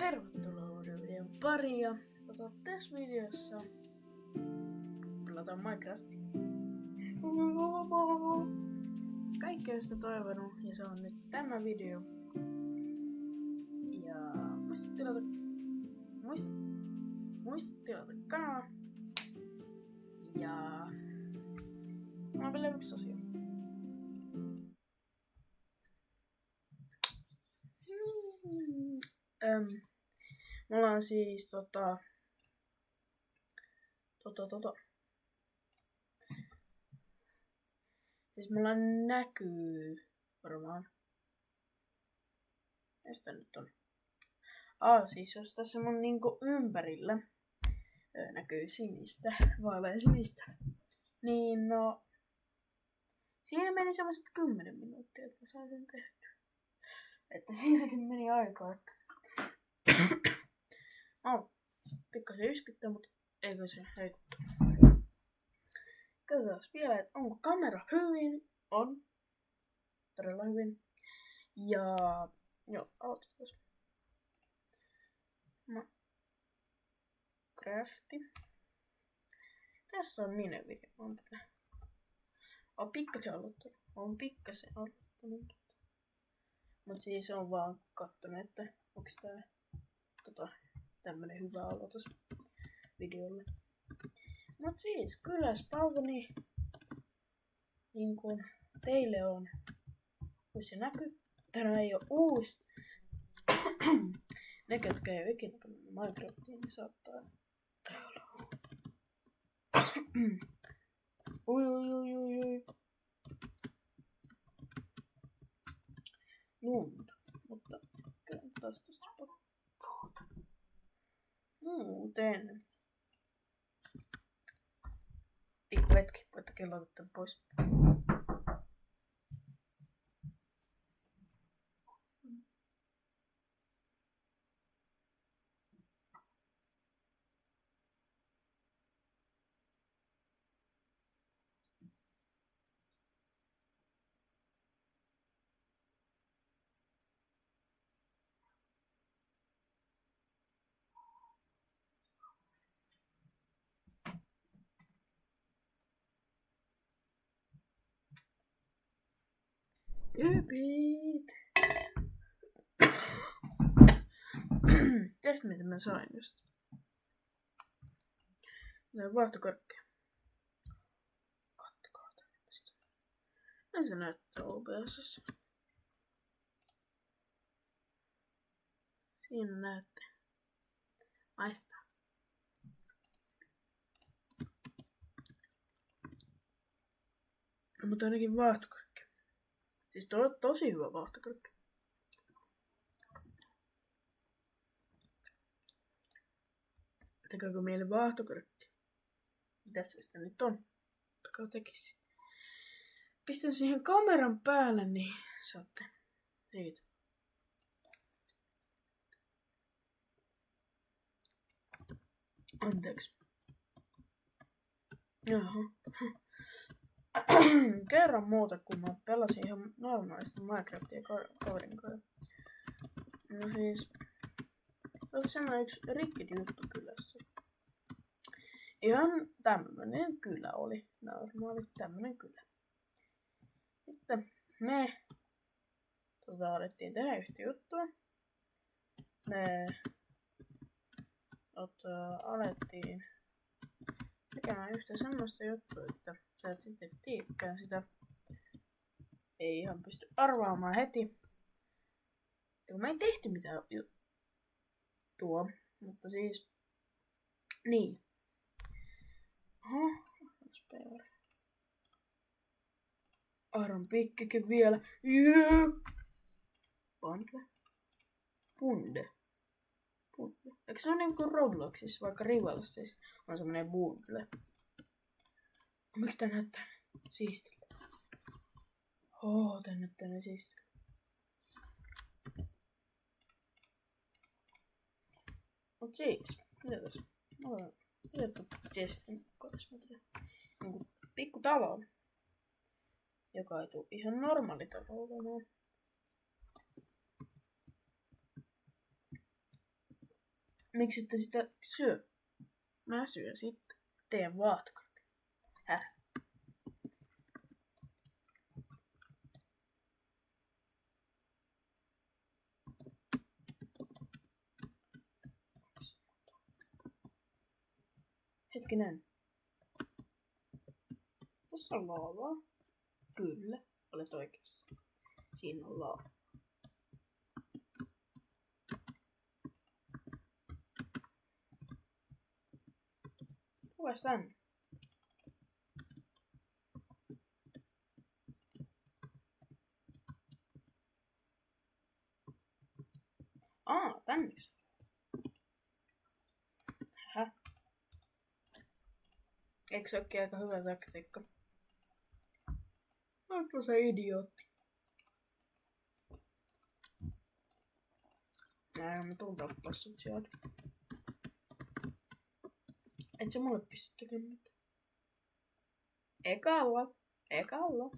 Tervetuloa uuden videon pariin ja tässä videossa pelataan Minecraftia. Kaikki on sitä toivonut ja se on nyt tämä video. Ja muistat tilata kanava. Ja mulla on vielä yksi asia. Mulla on siis siis mulla näkyy varmaan. Mistä nyt on? Siis jos tässä mun niinku ympärillä näkyy sinistä, vaalean sinistä. Niin no, siinä meni semmoset 10 minuuttia, että mä sain sen tehtyä. Että siinäkin meni aikaa. Pikkasen yskyttää, mutta eikö se heittä. Katsotaan vielä, että onko kamera hyvin. On. Todella hyvin. Ja joo, aloitetaan. Crafti. Tässä on minun video. On pikkasen aloittanut. Mut siis on vaan kattonut, että onks tää tämmönen hyvä aloitus videolle. Mut siis kyllä spawni niin kun teille on, kun se näkyy. Tänään ei oo uusi. Ne ketkä ei oo ikinä pelannut Minecraftia, niin saattaa täällä. Ui. Lunta, mutta kyllä taas tosta muuten. Pikku hetki, voitte kellota tän pois. Tyypit! Tiedätkö mitä mä sain just? Tää on vaahtokorkkeja. Kattokaa tämmöstä. Näin se näyttää OBS:ssä. Siinä näette. Maistaa. No, mutta ainakin vaahtokorkkeja. Siis tuo on tosi hyvä vaahtokorkki. Tekeekö meille vaahtokorkki? Mitäs se sitä nyt on? Takao tekisi. Pistän siihen kameran päälle, niin saatte siitä. Anteeksi. Jaha. Kerran muuta, kun mä pelasin ihan normaalisti Minecraftia kaverin kanssa. No siis, oli semmoinen yksi rikkidi juttu kylässä. Ihan tämmönen kylä oli. Normaali tämmönen kylä. Sitten me alettiin tehdä yhtä juttua. Me alettiin tekemään yhtä semmoista juttua, että sä et sitten tiedäkään sitä. Ei ihan pysty arvaamaan heti. Ja mä en tehty mitään juttua, mutta siis niin. Iron pikkikin vielä. Punde. Eikö se ole niinku Robloxissa, vaikka Rivalsissa on semmonen bundle? Miksi tää näyttää siistiltä? Tää näyttää näin siistiltä. Mut siis, mitä tässä? Mulla on pidetty chestin kanssa. Niinku pikku talo. Joka ei tuu ihan normaali talo olemaan. Miksi ette sitä syö? Mä syön sitten. Teen vaatkat. Häh? Hetkinen. Tuossa on laavaa. Kyllä, olet oikeassa. Siinä on laava. Tule tänne. Tänne. Häh? Eikö se olekin aika hyvä taktiikka? Onko se idiootti? Mä tuun tappaa sut sieltä. Et sä mulle pysty tekemään mitään. Eikä olla.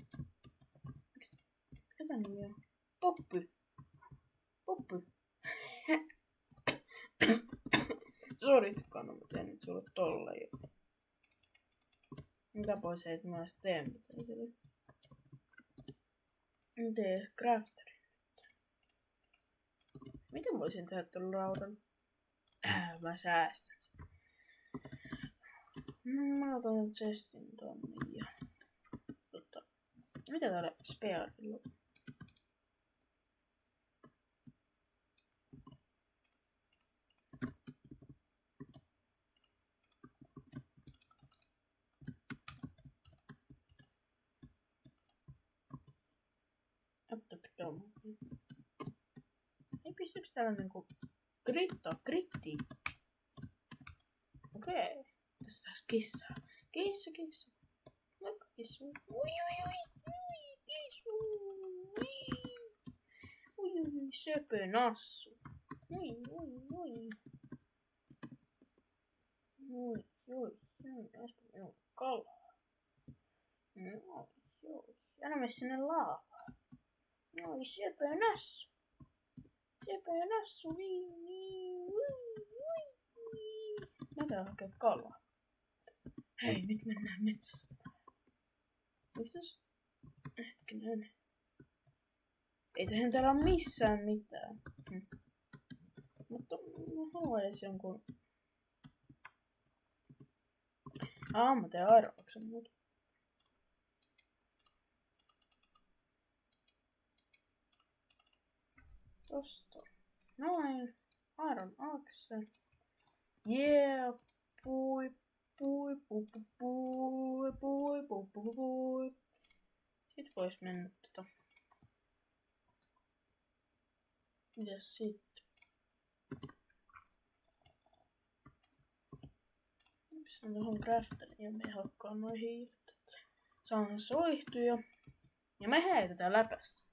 Mikä tän nimi on? Poppy. Sori, Tukana, mä teen nyt sulle tolleen. Mitä pois ei, että mä edes teen mitään sille. Mä teen edes crafterin. Miten voisin tehdä tuon raudan? Mä säästän sen. Mä otan chestin tonne ja... Mitä täällä spearilla on? Ei pystyykö täällä niinku kritti? Okei. Tässä taas kissaa. Kissa. Vaikka kissu. Ui, kissu. Ui, söpö nassu. Ui. Äsken minun kalaa. Anna mene sinne laavaan. Söpö nassu. Mä käyn hakea kalaa. Hei, nyt mennään metsästämään. Missäs? Hetkinen. Ei tähän täällä ole missään mitään. Mutta mä haluaisin jonkun... Mä teen aerovaksen muuta. Tosta. Noin. Iron axe. Yeah. Pui. Sitten vois mennä Mitäs sitten? Pistän tuohon crafteriin ja me hakkaan noin hiilet. Saan soihtuja. Ja me heitetään läpästä.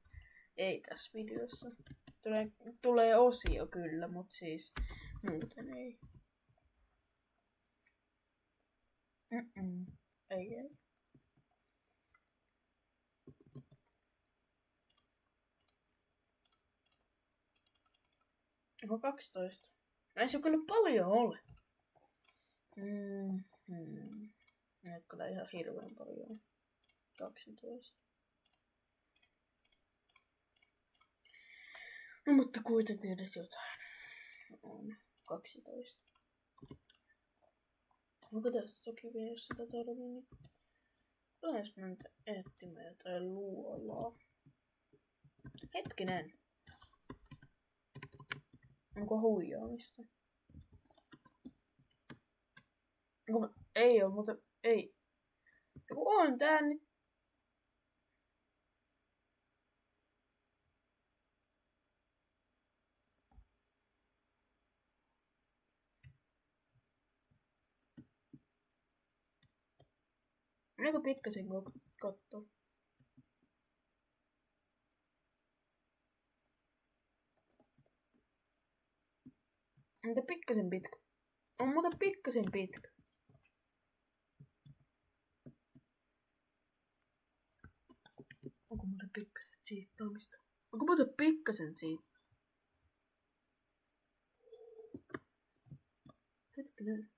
Ei tässä videossa. Tulee osio kyllä, mutta siis muuten ei. Ei. Onko 12? Ei se kyllä paljon ole. Ei kyllä ihan hirveän paljon. 12. No mutta kuitenkin edes jotain. On 12. Onko tästä toki vielä, jos sitä tarvii, niin pitäis mennä etsimään jotain luolaa. Hetkinen. Onko huijaamista? Ei oo, mutta ei. Joku on tää nyt. Mennäänkö pikkasen kattoo? Mutta pikkasen pitkä. On muuten pikkasen pitkä. Onko muuten pikkasen siittaamista? Onko muuten pikkasen siitä? Nyt.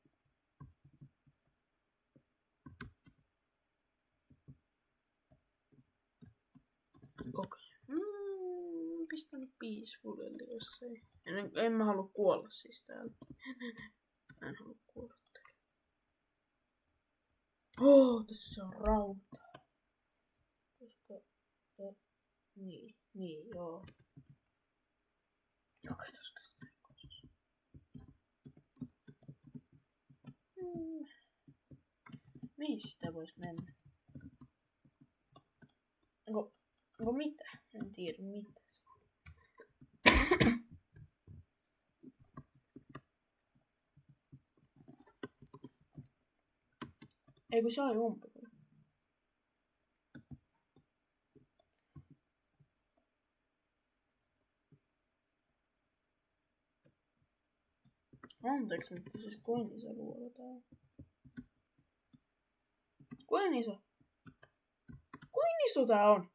Okei. Pistän peacefulille, jos ei. En mä halua kuolla siis täällä. En halua kuolla täällä. Tässä on rautaa. Koska... Niin, joo. Okei, toska sitä. Mihin sitä vois mennä? Onko mitä? En tiedä mitä se on. Ei kun se oli umpikuri. Anteeksi, mutta siis kuin iso luola tää on? Kuin iso? Kuin iso tää on?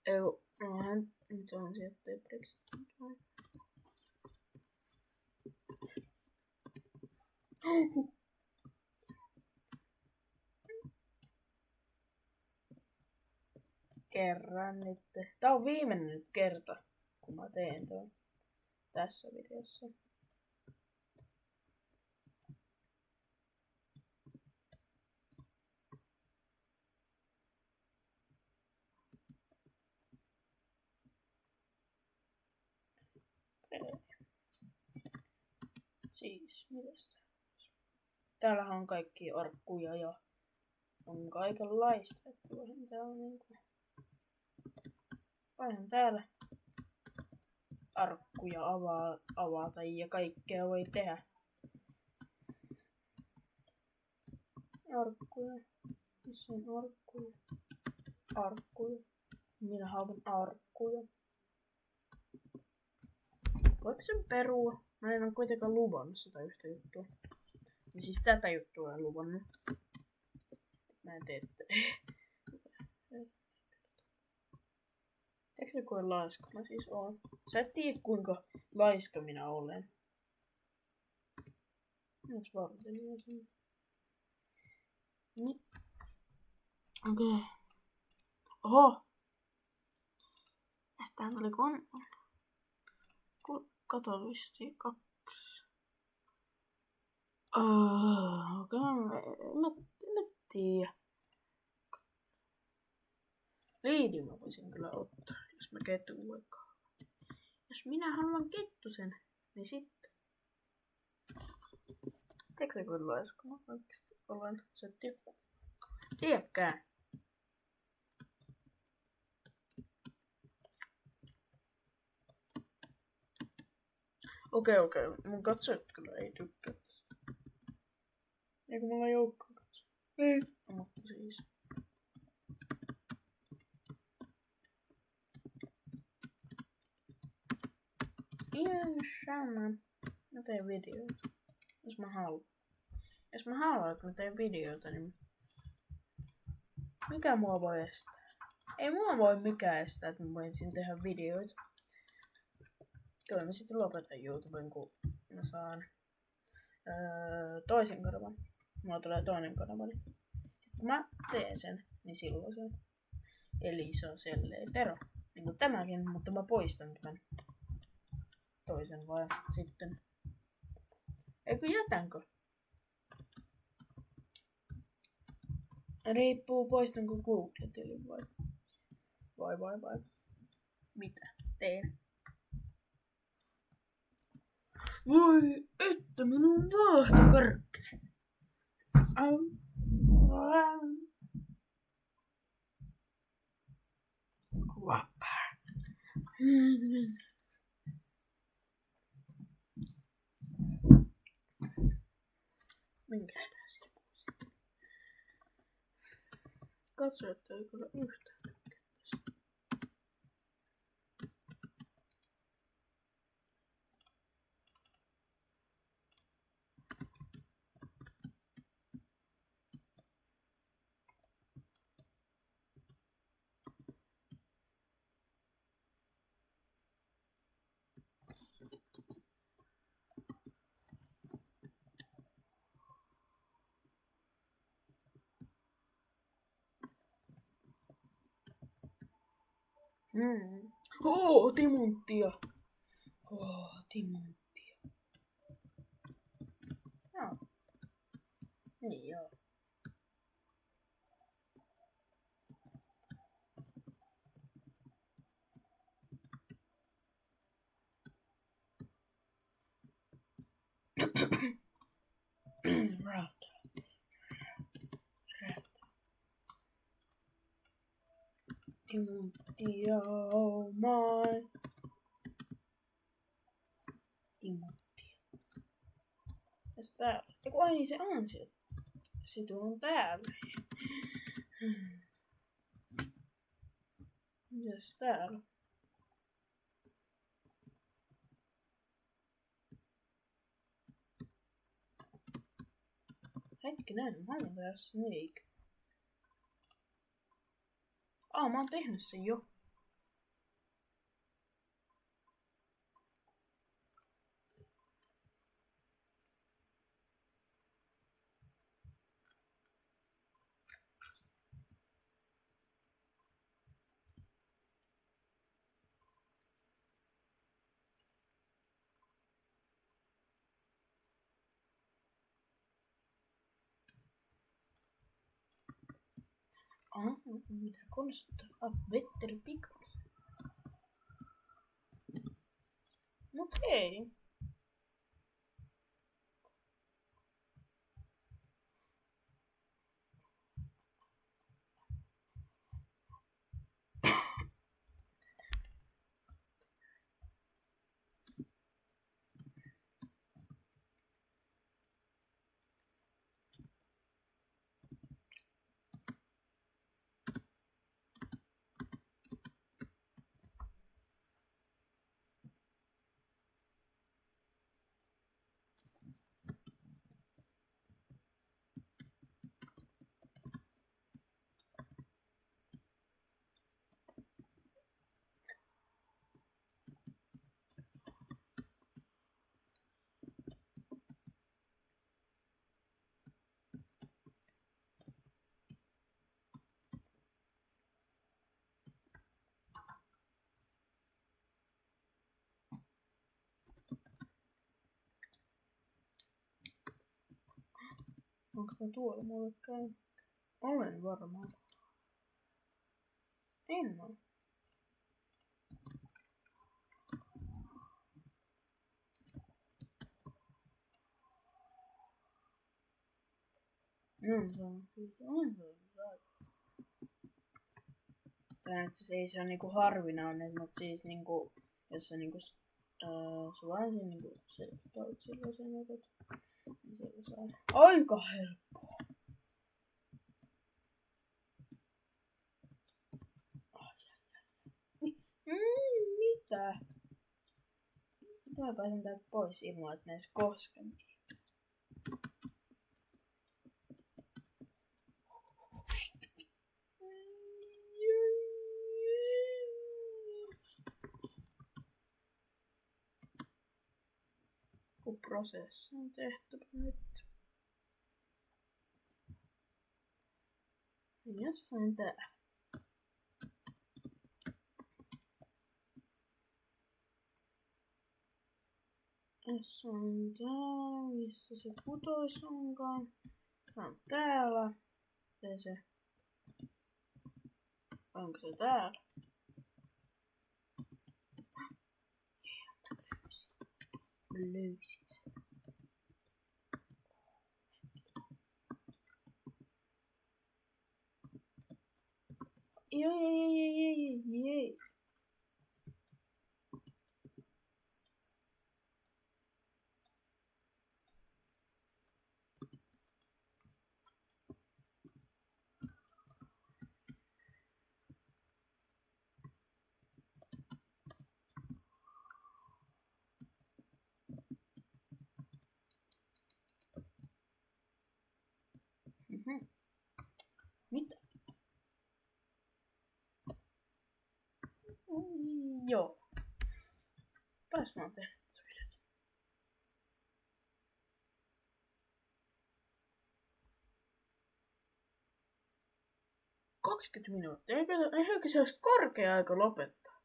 Ei kun, hän nyt on sieltä Brexit. Kerran nyt. Tää on viimeinen nyt kerta, kun mä teen tuon tässä videossa. Okay. Siis, mitäs tää? Täällähän on kaikki arkkuja ja on kaikenlaista, että voisin täällä niinku... Voihan täällä arkkuja avata ja kaikkea voi tehdä. Arkkuja. Missä on arkkuja? Arkkuja. Minä haluan arkkuja. Voiko sen perua? Mä en ole kuitenkaan luvannut sitä yhtä juttua. Ja siis tätä juttua en luvannut. Mä en tee. Tiedätkö kuinka laiska mä siis oon? Sä et tiedä kuinka laiska minä olen. Nyt varteli sen. Niin. Okei. Okay. Oho! Tästähän tuli katolisti 2. Okei, en tiedä. Liidin mä voisin kyllä ottaa, jos mä ketun vaikka. Jos minä haluan kettusen, niin sitten. Tiedätkö kuinka laiska mä oikeesti olen? Se tiedäkään. Okei. Mun katsojat kyllä ei tykkää tästä. Eikö mulla joukkoa katsoa? Ei. No, mutta siis. Ihan sama. Mä teen videoita. Jos mä haluan. Jos mä haluan, että mä teen videoita, niin mikä mua voi estää? Ei mua voi mikään estää, että mä voisin tehdä videoita. Kyllä mä sitten lopetan YouTuben, kun mä saan toisen kanavan. Mulla tulee toinen kanava. Sitten kun mä teen sen, niin silloin se. Eli se on selleen ero. Niin kuin tämäkin, mutta mä poistan tämän toisen vai sitten. Eikö jätänkö? Riippuu poistanko Google-tilin vai? Vai. Mitä teen? Voi, että minun vaahto karkkii. Vapaa. Minkäs pääsi? Katso, että ei kyllä yhtään tykkää tästä. Timanttia. Timanttia. Joo. Niin joo. Rauta. Timanttia, oh my. Timanttia. Mitäs täällä? Eiku ai niin se on sieltä. Situ on täällä. Mitäs täällä? Hetkinen, mä oon täällä Snake. Mä oon tehnyt sen jo. Mitä konsta? Vetteri pikaksi. Mut hei. Onko mä tuolla mulle käynyt? Olen varmaan. En oo. Tää nyt siis ei se on niinku harvinainen, mut siis niinku, jos se niinku, se vaan siinä niinku selittää sillä sen otat. Niin siellä saa aika helppoa. Mitä? Mitä mä pääsen täältä pois ilman, että ne edes koske niitä? Kun prosessi on tehty nyt. Jossain täällä. Jossain täällä, missä se putois onkaan. Tää on täällä. Se. Onko se täällä? Mä löysin sen. Jei. Mitä? Joo. Taas mä oon tehnyt videot. 20 minuuttia. Eikö se olisi korkea aika lopettaa?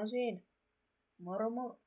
semmoisiin. Moro moro.